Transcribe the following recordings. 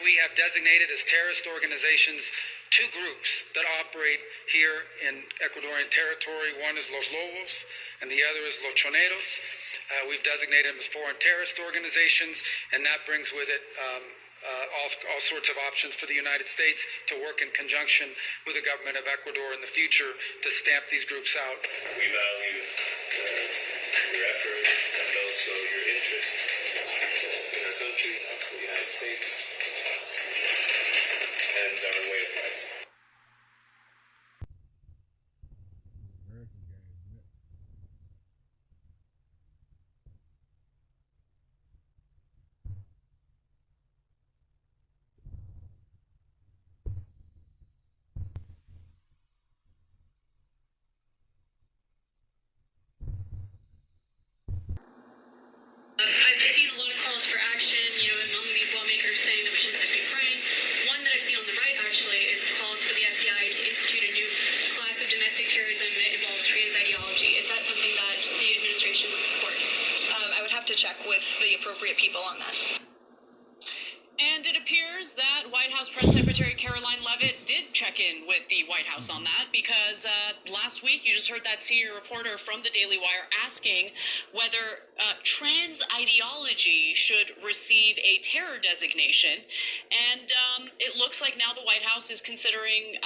we have designated as terrorist organizations two groups that operate here in Ecuadorian territory. One is Los Lobos and the other is Los Choneros. We've designated them as foreign terrorist organizations, and that brings with it all sorts of options for the United States to work in conjunction with the government of Ecuador in the future to stamp these groups out. We value your effort and also your interest in our country, the United States, and our way of life. I've seen a lot of calls for action, among these lawmakers saying that we should just be praying. One that I've seen on the right, actually, is calls for the FBI to institute a new class of domestic terrorism that involves trans ideology. Is that something that the administration would support? I would have to check with the appropriate people on that. And it appears that White House Press Secretary Caroline Leavitt did check in with the White House on that, because last week you just heard that senior reporter from the Daily Wire asking whether trans ideology should receive a terror designation. And it looks like now the White House is considering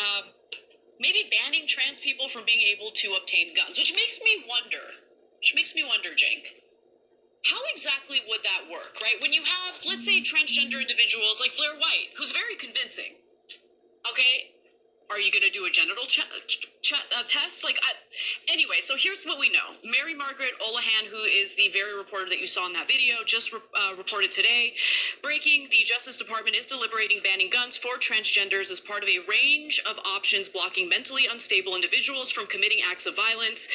maybe banning trans people from being able to obtain guns, which makes me wonder, Jink. How exactly would that work, right? When you have, let's say, transgender individuals like Blair White, who's very convincing, okay? Are you going to do a genital test? Anyway, so here's what we know. Mary Margaret Olahan, who is the very reporter that you saw in that video, just reported today, breaking, the Justice Department is deliberating banning guns for transgenders as part of a range of options blocking mentally unstable individuals from committing acts of violence.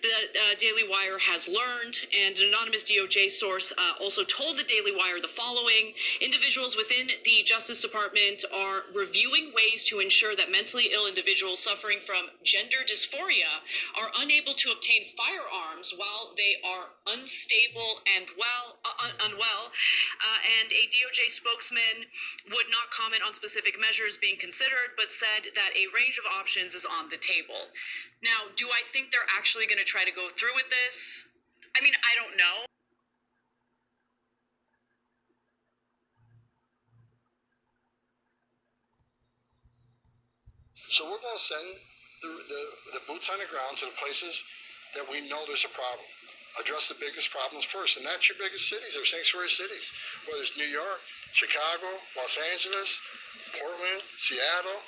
The Daily Wire has learned, and an anonymous DOJ source also told the Daily Wire the following: individuals within the Justice Department are reviewing ways to ensure that mentally ill individuals suffering from gender dysphoria are unable to obtain firearms while they are unstable and unwell. And a DOJ spokesman would not comment on specific measures being considered, but said that a range of options is on the table. Now, do I think they're actually going to try to go through with this? I mean, I don't know. So we're going to send the boots on the ground to the places that we know there's a problem. Address the biggest problems first, and that's your biggest cities, or sanctuary cities, whether it's New York, Chicago, Los Angeles, Portland, Seattle.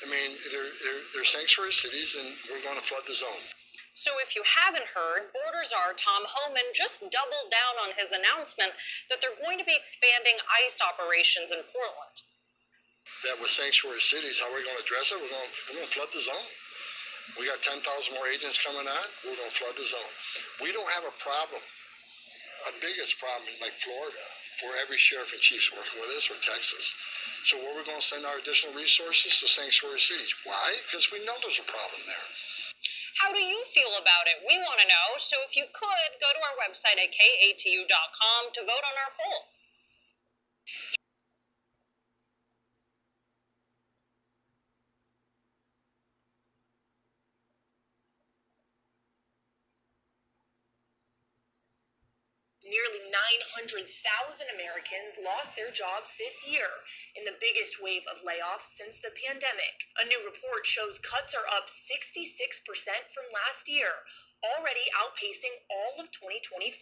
I mean, they're sanctuary cities, and we're going to flood the zone. So if you haven't heard, Border Czar Tom Homan just doubled down on his announcement that they're going to be expanding ICE operations in Portland. That with sanctuary cities, how are we going to address it? We're going to flood the zone. We got 10,000 more agents coming on. We're going to flood the zone. We don't have a problem, a biggest problem like Florida, where every sheriff and chief's working with us, or Texas. So where we're going to send our additional resources to sanctuary cities. Why? Because we know there's a problem there. How do you feel about it? We want to know. So if you could, go to our website at KATU.com to vote on our poll. Nearly 900,000 Americans lost their jobs this year in the biggest wave of layoffs since the pandemic. A new report shows cuts are up 66% from last year, already outpacing all of 2024.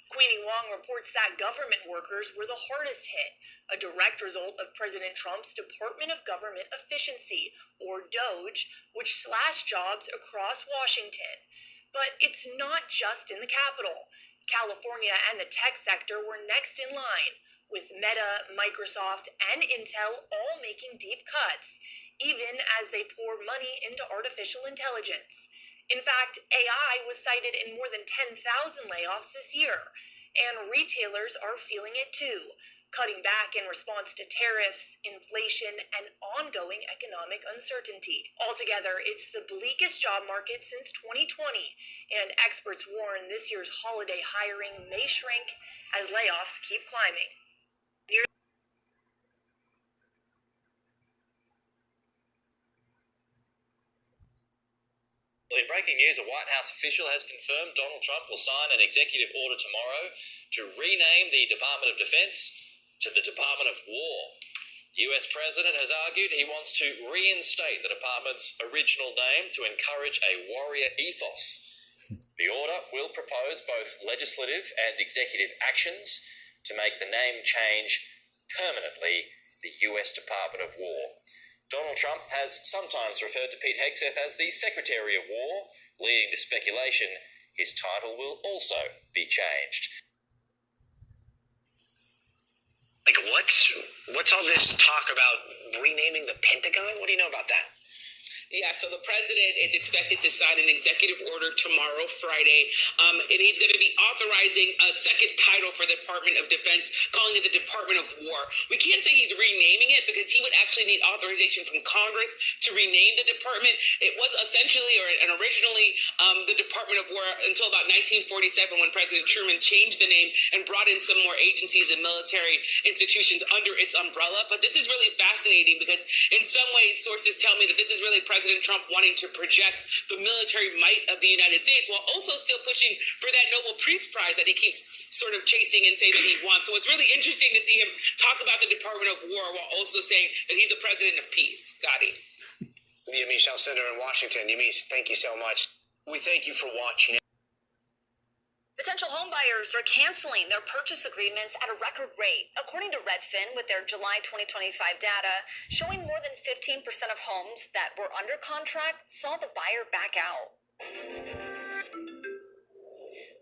Queenie Wong reports that government workers were the hardest hit, a direct result of President Trump's Department of Government Efficiency, or DOGE, which slashed jobs across Washington. But it's not just in the Capitol. California and the tech sector were next in line, with Meta, Microsoft, and Intel all making deep cuts, even as they pour money into artificial intelligence. In fact, AI was cited in more than 10,000 layoffs this year, and retailers are feeling it too, cutting back in response to tariffs, inflation, and ongoing economic uncertainty. Altogether, it's the bleakest job market since 2020, and experts warn this year's holiday hiring may shrink as layoffs keep climbing. Well, in breaking news, a White House official has confirmed Donald Trump will sign an executive order tomorrow to rename the Department of Defense to the Department of War. The US president has argued he wants to reinstate the department's original name to encourage a warrior ethos. The order will propose both legislative and executive actions to make the name change permanently the US Department of War. Donald Trump has sometimes referred to Pete Hegseth as the Secretary of War, leading to speculation his title will also be changed. Like, what's all this talk about renaming the Pentagon? What do you know about that? Yeah, so the president is expected to sign an executive order tomorrow, Friday, and he's going to be authorizing a second title for the Department of Defense, calling it the Department of War. We can't say he's renaming it because he would actually need authorization from Congress to rename the department. It was essentially and originally the Department of War until about 1947 when President Truman changed the name and brought in some more agencies and military institutions under its umbrella. But this is really fascinating because in some ways sources tell me that this is really President Trump wanting to project the military might of the United States while also still pushing for that Nobel Peace Prize that he keeps sort of chasing and saying that he wants. So it's really interesting to see him talk about the Department of War while also saying that he's a president of peace. Gotti. Yamiche, our senator in Washington. Yamiche, thank you so much. We thank you for watching. Potential homebuyers are canceling their purchase agreements at a record rate, according to Redfin, with their July 2025 data showing more than 15% of homes that were under contract saw the buyer back out.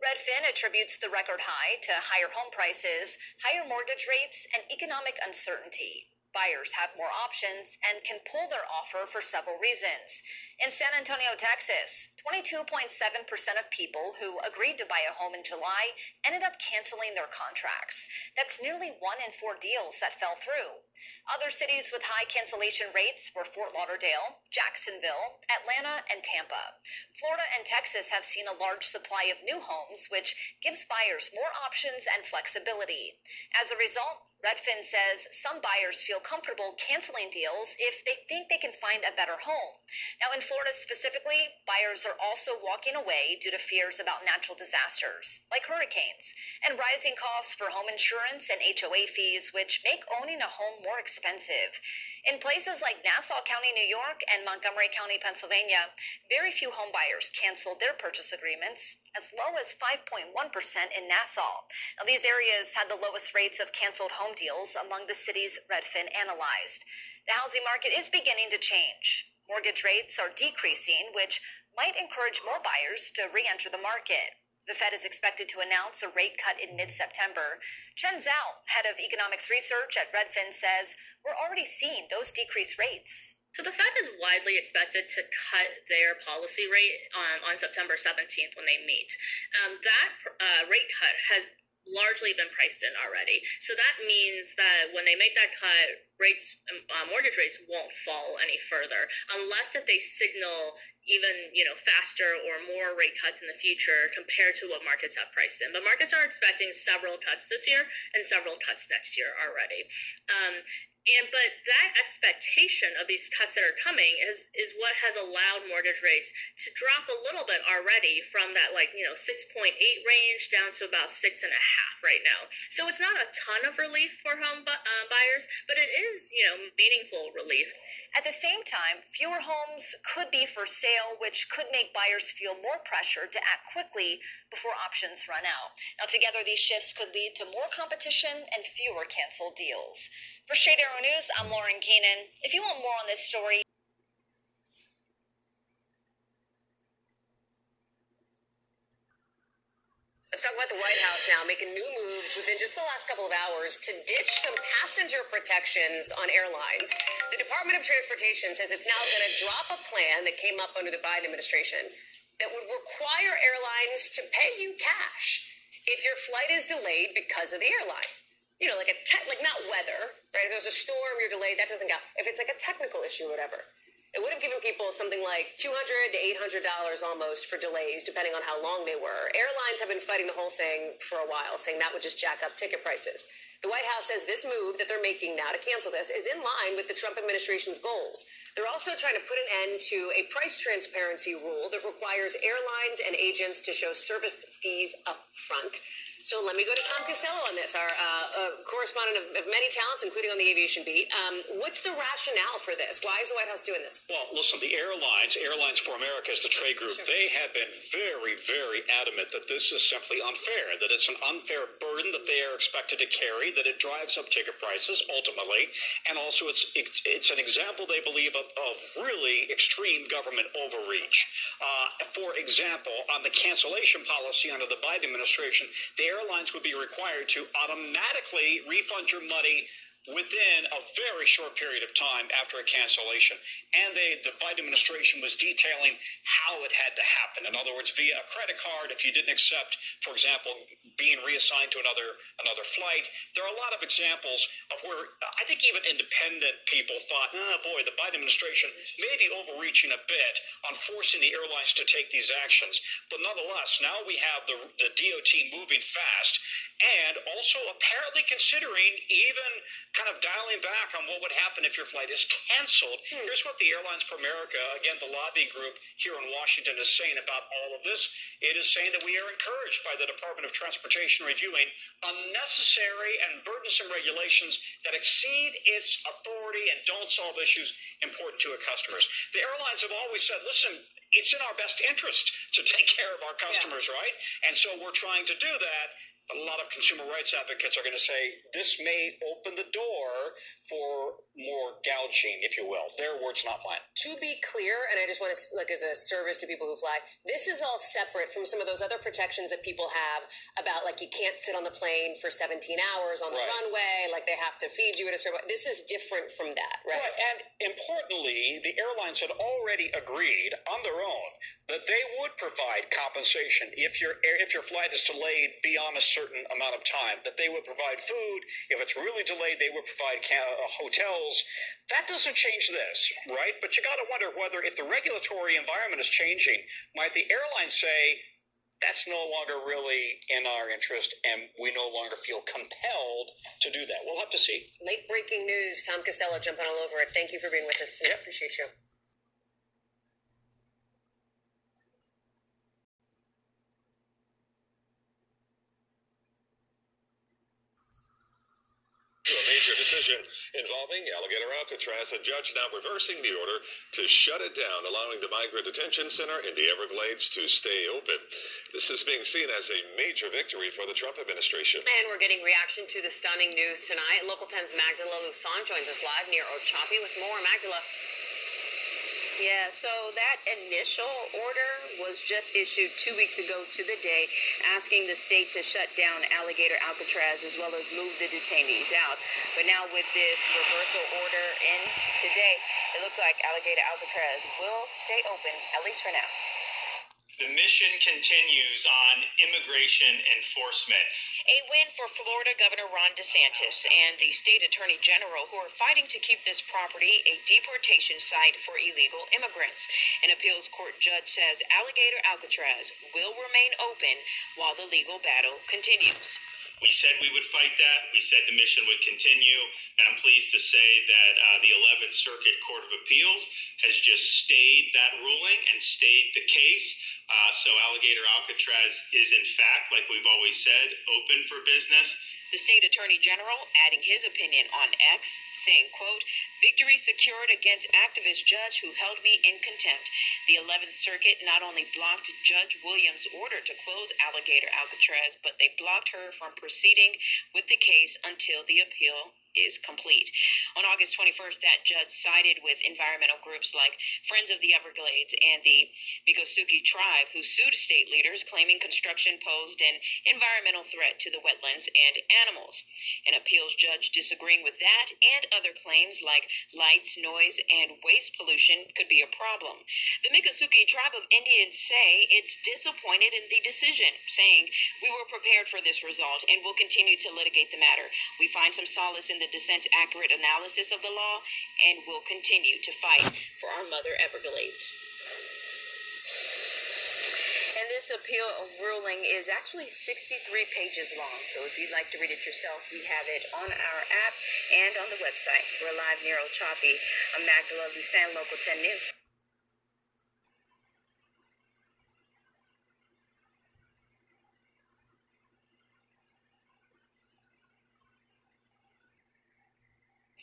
Redfin attributes the record high to higher home prices, higher mortgage rates, and economic uncertainty. Buyers have more options and can pull their offer for several reasons. In San Antonio, Texas, 22.7% of people who agreed to buy a home in July ended up canceling their contracts. That's nearly 1 in 4 deals that fell through. Other cities with high cancellation rates were Fort Lauderdale, Jacksonville, Atlanta, and Tampa. Florida and Texas have seen a large supply of new homes, which gives buyers more options and flexibility. As a result, Redfin says some buyers feel comfortable canceling deals if they think they can find a better home. Now, in Florida specifically, buyers are also walking away due to fears about natural disasters, like hurricanes, and rising costs for home insurance and HOA fees, which make owning a home more expensive. In places like Nassau County, New York, and Montgomery County, Pennsylvania, very few home buyers canceled their purchase agreements, as low as 5.1% in Nassau. Now, these areas had the lowest rates of canceled home deals among the cities Redfin analyzed. The housing market is beginning to change. Mortgage rates are decreasing, which might encourage more buyers to re-enter the market. The Fed is expected to announce a rate cut in mid-September. Chen Zhao, head of economics research at Redfin, says we're already seeing those decreased rates. So the Fed is widely expected to cut their policy rate on September 17th when they meet. That rate cut has largely been priced in already. So that means that when they make that cut, rates, mortgage rates won't fall any further unless if they signal even, faster or more rate cuts in the future compared to what markets have priced in. But markets are expecting several cuts this year and several cuts next year already. But that expectation of these cuts that are coming is what has allowed mortgage rates to drop a little bit already from that 6.8 range down to about 6.5 right now. So it's not a ton of relief for home buyers, but it is meaningful relief. At the same time, fewer homes could be for sale, which could make buyers feel more pressure to act quickly before options run out. Now, together, these shifts could lead to more competition and fewer canceled deals. For Shade Arrow News, I'm Lauren Keenan. If you want more on this story, let's talk about the White House now, making new moves within just the last couple of hours to ditch some passenger protections on airlines. The Department of Transportation says it's now going to drop a plan that came up under the Biden administration that would require airlines to pay you cash if your flight is delayed because of the airline. Like not weather, right? If there's a storm, you're delayed, that doesn't count. If it's like a technical issue or whatever. It would have given people something like $200 to $800 almost for delays, depending on how long they were. Airlines have been fighting the whole thing for a while, saying that would just jack up ticket prices. The White House says this move that they're making now to cancel this is in line with the Trump administration's goals. They're also trying to put an end to a price transparency rule that requires airlines and agents to show service fees up front. So let me go to Tom Costello on this, our correspondent of many talents, including on the aviation beat. What's the rationale for this? Why is the White House doing this? Well, listen, the Airlines for America is the trade group. Sure. They have been very, very adamant that this is simply unfair, that it's an unfair burden that they are expected to carry, that it drives up ticket prices ultimately, and also it's an example, they believe, of really extreme government overreach. For example, on the cancellation policy under the Biden administration, the airlines would be required to automatically refund your money within a very short period of time after a cancellation. And the Biden administration was detailing how it had to happen. In other words, via a credit card, if you didn't accept, for example, being reassigned to another flight. There are a lot of examples of where I think even independent people thought, oh boy, the Biden administration may be overreaching a bit on forcing the airlines to take these actions. But nonetheless, now we have the DOT moving fast and also apparently considering even kind of dialing back on what would happen if your flight is canceled. Here's what the Airlines for America, again, the lobbying group here in Washington, is saying about all of this. It is saying that we are encouraged by the Department of Transportation reviewing unnecessary and burdensome regulations that exceed its authority and don't solve issues important to its customers. The airlines have always said, listen, it's in our best interest to take care of our customers, right? And so we're trying to do that. A lot of consumer rights advocates are going to say this may open the door for more gouging, if you will. Their words, not mine. To be clear, and I just want to, like, as a service to people who fly, this is all separate from some of those other protections that people have about, like, you can't sit on the plane for 17 hours on the runway, like they have to feed you at a certain. This is different from that, right? And importantly, the airlines had already agreed on their own that they would provide compensation if your flight is delayed beyond a certain amount of time, that they would provide food. If it's really delayed, they would provide hotels. That doesn't change this, right? But you got to wonder whether if the regulatory environment is changing, might the airlines say, that's no longer really in our interest, and we no longer feel compelled to do that. We'll have to see. Late breaking news. Tom Costello jumping all over it. Thank you for being with us today. Appreciate you. A major decision involving Alligator Alcatraz, a judge now reversing the order to shut it down, allowing the migrant detention center in the Everglades to stay open. This is being seen as a major victory for the Trump administration. And we're getting reaction to the stunning news tonight. Local 10's Magdala Lusan joins us live near Ochopee with more. Magdala. Yeah, so that initial order was just issued 2 weeks ago to the day, asking the state to shut down Alligator Alcatraz as well as move the detainees out. But now with this reversal order in today, it looks like Alligator Alcatraz will stay open, at least for now. The mission continues on immigration enforcement. A win for Florida Governor Ron DeSantis and the state attorney general, who are fighting to keep this property a deportation site for illegal immigrants. An appeals court judge says Alligator Alcatraz will remain open while the legal battle continues. We said we would fight that. We said the mission would continue. And I'm pleased to say that the 11th Circuit Court of Appeals has just stayed that ruling and stayed the case. So Alligator Alcatraz is, in fact, like we've always said, open for business. The state attorney general adding his opinion on X, saying, quote, "Victory secured against activist judge who held me in contempt. The 11th Circuit not only blocked Judge Williams' order to close Alligator Alcatraz, but they blocked her from proceeding with the case until the appeal is complete." On August 21st, that judge sided with environmental groups like Friends of the Everglades and the Miccosukee tribe, who sued state leaders claiming construction posed an environmental threat to the wetlands and animals. An appeals judge disagreeing with that and other claims like lights, noise, and waste pollution could be a problem. The Miccosukee tribe of Indians say it's disappointed in the decision, saying, "We were prepared for this result and will continue to litigate the matter. We find some solace in the dissent's accurate analysis of the law and will continue to fight for our mother Everglades. And this appeal ruling is actually 63 pages long. So if you'd like to read it yourself, we have it on our app and on the website. We're live near El Chapi. I'm Magdala Lusan, Local 10 News.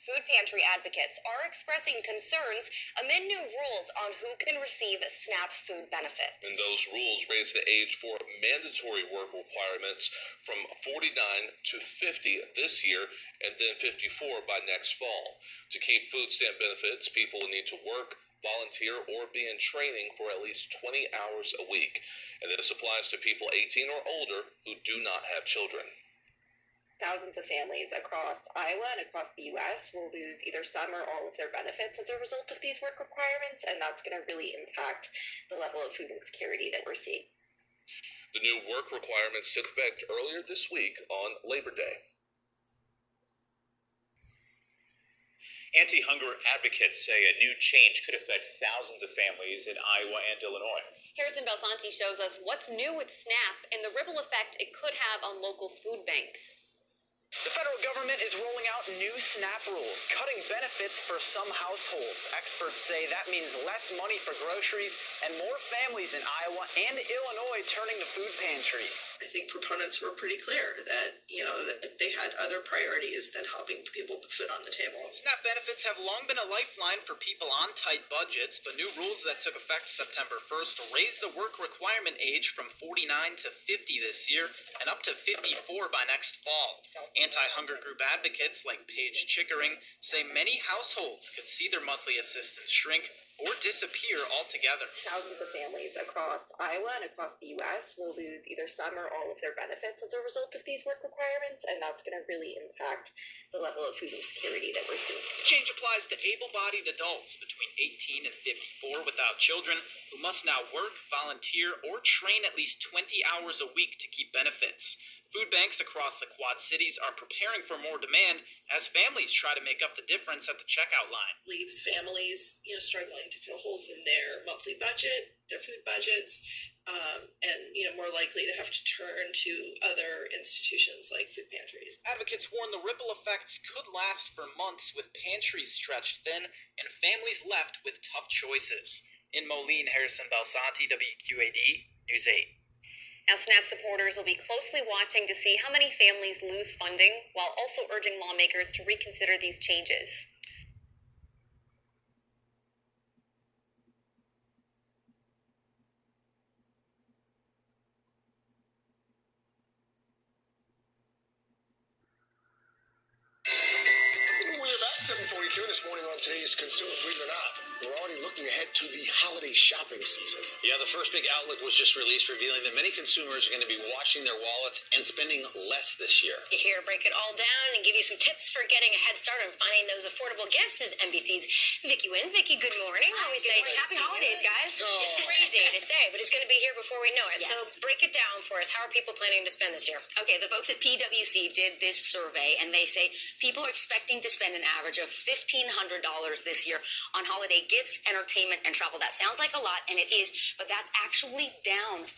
Food pantry advocates are expressing concerns amid new rules on who can receive SNAP food benefits. And those rules raise the age for mandatory work requirements from 49 to 50 this year and then 54 by next fall. To keep food stamp benefits, people need to work, volunteer, or be in training for at least 20 hours a week. And this applies to people 18 or older who do not have children. Thousands of families across Iowa and across the U.S. will lose either some or all of their benefits as a result of these work requirements, and that's going to really impact the level of food insecurity that we're seeing. The new work requirements took effect earlier this week on Labor Day. Anti-hunger advocates say a new change could affect thousands of families in Iowa and Illinois. Harrison Belsanti shows us what's new with SNAP and the ripple effect it could have on local food banks. The federal government is rolling out new SNAP rules, cutting benefits for some households. Experts say that means less money for groceries and more families in Iowa and Illinois turning to food pantries. I think proponents were pretty clear that, that they had other priorities than helping people put food on the table. SNAP benefits have long been a lifeline for people on tight budgets, but new rules that took effect September 1st raised the work requirement age from 49 to 50 this year and up to 54 by next fall. Anti-hunger group advocates like Paige Chickering say many households could see their monthly assistance shrink or disappear altogether. Thousands of families across Iowa and across the U.S. will lose either some or all of their benefits as a result of these work requirements, and that's going to really impact the level of food insecurity that we're seeing. Change applies to able-bodied adults between 18 and 54 without children who must now work, volunteer, or train at least 20 hours a week to keep benefits. Food banks across the Quad Cities are preparing for more demand as families try to make up the difference at the checkout line. Leaves families, struggling to fill holes in their monthly budget, their food budgets, and, more likely to have to turn to other institutions like food pantries. Advocates warn the ripple effects could last for months with pantries stretched thin and families left with tough choices. In Moline, Harrison Belsanti, WQAD, News 8. Now, SNAP supporters will be closely watching to see how many families lose funding, while also urging lawmakers to reconsider these changes. We're back 7:42 this morning on today's Consumer, believe it or not. We're already looking ahead to the holiday shopping season. Yeah, the first big outlook was just released, revealing that many consumers are going to be watching their wallets and spending less this year. Here, break it all down and give you some tips for getting a head start on finding those affordable gifts is NBC's Vicky Wynn. Vicky, good morning. Always nice. Happy holidays, guys. Oh. It's crazy to say, but it's going to be here before we know it. Yes. So break it down for us. How are people planning to spend this year? Okay, the folks at PwC did this survey, and they say people are expecting to spend an average of $1,500 this year on holiday gifts, entertainment, and travel. That sounds like a lot, and it is, but that's actually down 5%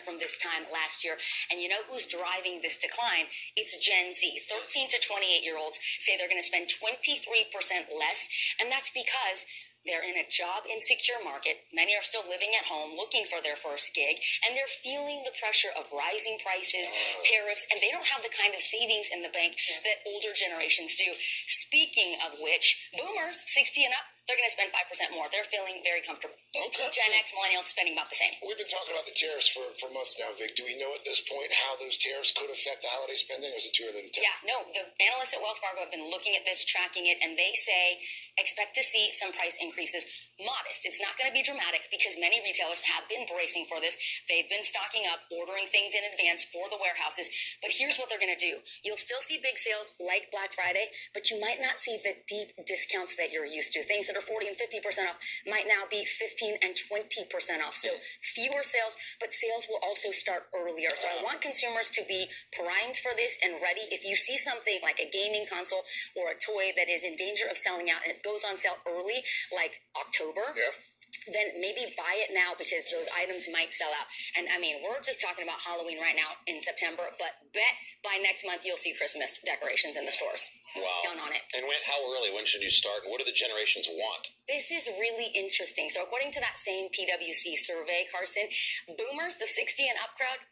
from this time last year. And you know who's driving this decline? It's Gen Z. 13 to 28-year-olds say they're going to spend 23% less, and that's because they're in a job insecure market. Many are still living at home looking for their first gig, and they're feeling the pressure of rising prices, tariffs, and they don't have the kind of savings in the bank that older generations do. Speaking of which, boomers 60 and up, they're going to spend 5% more. They're feeling very comfortable. Okay. Gen X, millennials spending about the same. We've been talking about the tariffs for months now, Vic. Do we know at this point how those tariffs could affect the holiday spending, or is it too early to tell? Yeah, no, the analysts at Wells Fargo have been looking at this, tracking it, and they say expect to see some price increases modest. It's not going to be dramatic because many retailers have been bracing for this. They've been stocking up, ordering things in advance for the warehouses. But here's what they're going to do. You'll still see big sales like Black Friday, but you might not see the deep discounts that you're used to. Things that are 40 and 50% off might now be 15 and 20% off. So fewer sales, but sales will also start earlier. So I want consumers to be primed for this and ready. If you see something like a gaming console or a toy that is in danger of selling out and it goes on sale early, like October, then maybe buy it now because those items might sell out. And I mean, we're just talking about Halloween right now in September, but bet by next month you'll see Christmas decorations in the stores. Wow. Count on it. And how early? When should you start? And what do the generations want? This is really interesting. So according to that same PwC survey, Carson, boomers, the 60 and up crowd,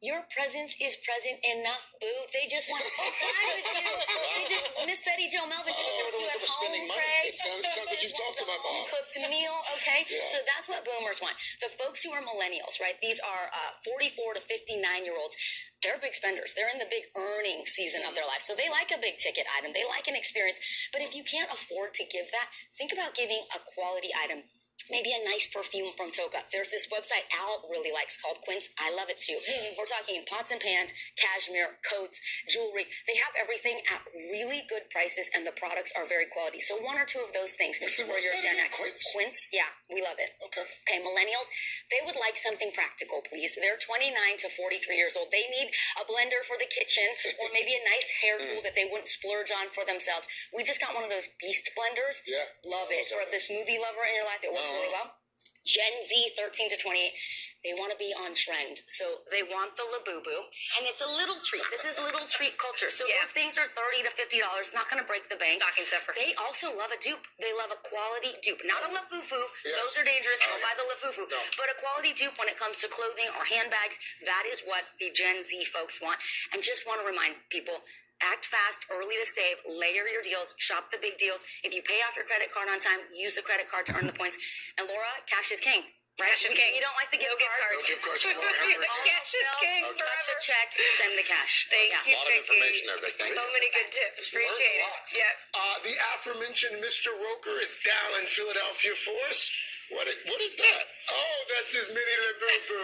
your presence is present enough, boo. They just want to spend time with you. They just, Miss Betty Jo Melvin just wants you at home, Craig. It sounds like you talked to my mom. Cooked meal, okay? Yeah. So that's what boomers want. The folks who are millennials, right? These are 44 to 59-year-olds. They're big spenders. They're in the big earning season of their life. So they like a big ticket item. They like an experience. But if you can't afford to give that, think about giving a quality item. Maybe a nice perfume from Toka. There's this website Al really likes called Quenched. I love it too. We're talking pots and pans, cashmere, coats, jewelry. They have everything at really good prices and the products are very quality. So one or two of those things for your Gen X. Quenched? Yeah, we love it. Okay, millennials, they would like something practical, please. They're 29 to 43 years old. They need a blender for the kitchen or maybe a nice hair tool that they wouldn't splurge on for themselves. We just got one of those Beast blenders. Yeah. Love it. Or the smoothie lover in your life. It works really well. Gen Z 13 to 28, they want to be on trend. So they want the Labubu. And it's a little treat. This is little treat culture. So those things are $30 to $50. Not going to break the bank. Stocking stuffer. They also love a dupe. They love a quality dupe. Not a Lafufu. Those are dangerous. Don't buy the Lafufu. No. But a quality dupe when it comes to clothing or handbags, that is what the Gen Z folks want. And just want to remind people, act fast, early to save, layer your deals, shop the big deals. If you pay off your credit card on time, use the credit card to earn the points. And Laura, cash is king. Right? Cash is king. You don't like the gift cards. No gift cards for Laura. Cash is king Cut forever. the check, send the cash. Thank you, A lot of Vicky. information there, Vic. Thank you. So many good tips. Appreciate it. Yeah. The aforementioned Mr. Roker is down in Philadelphia for us. What is that? Oh, that's his mini Labubu.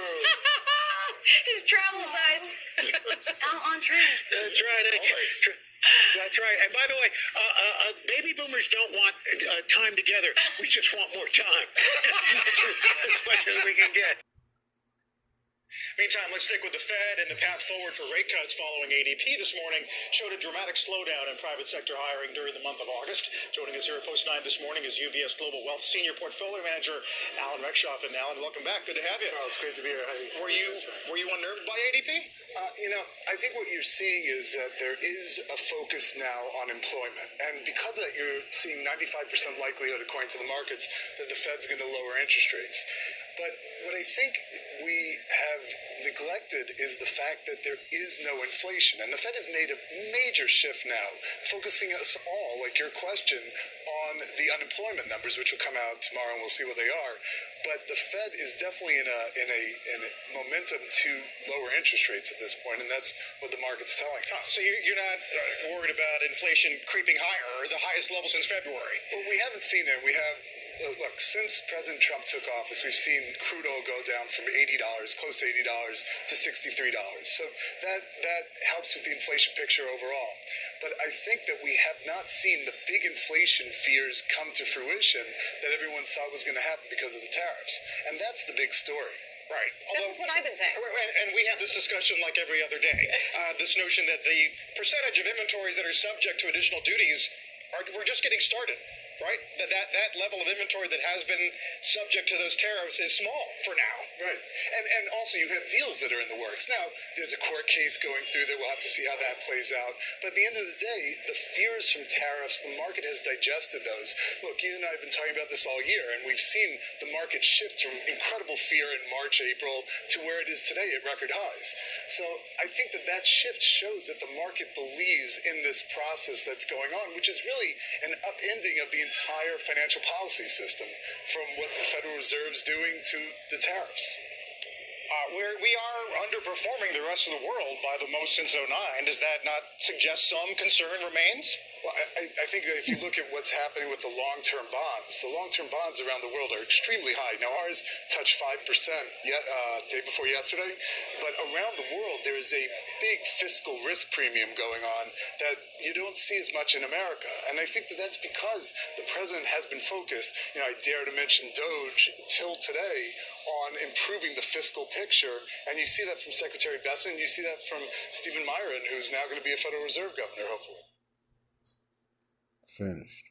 His travel size. Out on trend. That's right. That's right. And by the way, baby boomers don't want time together. We just want more time. As much as we can get. Meantime, let's stick with the Fed, and the path forward for rate cuts following ADP this morning showed a dramatic slowdown in private sector hiring during the month of August. Joining us here at Post 9 this morning is UBS Global Wealth Senior Portfolio Manager Alan Reckshoff. And Alan, welcome back. Good to have you. Oh, it's great to be here. Were you unnerved by ADP? I think what you're seeing is that there is a focus now on employment. And because of that, you're seeing 95% likelihood, according to the markets, that the Fed's going to lower interest rates. But what I think we have neglected is the fact that there is no inflation. And the Fed has made a major shift now, focusing us all, like your question, on the unemployment numbers, which will come out tomorrow, and we'll see what they are. But the Fed is definitely in a momentum to lower interest rates at this point, and that's what the market's telling us. So you're not worried about inflation creeping higher, or the highest level since February? Well, we haven't seen it. We have... Look, since President Trump took office, we've seen crude oil go down from $80, close to $80, to $63. So that helps with the inflation picture overall. But I think that we have not seen the big inflation fears come to fruition that everyone thought was going to happen because of the tariffs. And that's the big story. Right. That's what I've been saying. And we have this discussion like every other day. This notion that the percentage of inventories that are subject to additional duties, we're just getting started. Right? That level of inventory that has been subject to those tariffs is small for now. Right. And also you have deals that are in the works. Now, there's a court case going through that we'll have to see how that plays out. But at the end of the day, the fears from tariffs, the market has digested those. Look, you and I have been talking about this all year, and we've seen the market shift from incredible fear in March, April, to where it is today at record highs. So I think that shift shows that the market believes in this process that's going on, which is really an upending of the entire financial policy system, from what the Federal Reserve's doing to the tariffs. We are underperforming the rest of the world by the most since '09. Does that not suggest some concern remains? Well, I think that if you look at what's happening with the long-term bonds around the world are extremely high. Now, ours touched 5% day before yesterday, but around the world there is a big fiscal risk premium going on that you don't see as much in America. And I think that that's because the president has been focused, I dare to mention Doge till today, on improving the fiscal picture. And you see that from Secretary Besson, you see that from Stephen Myron, who's now going to be a Federal Reserve governor, hopefully. Finished.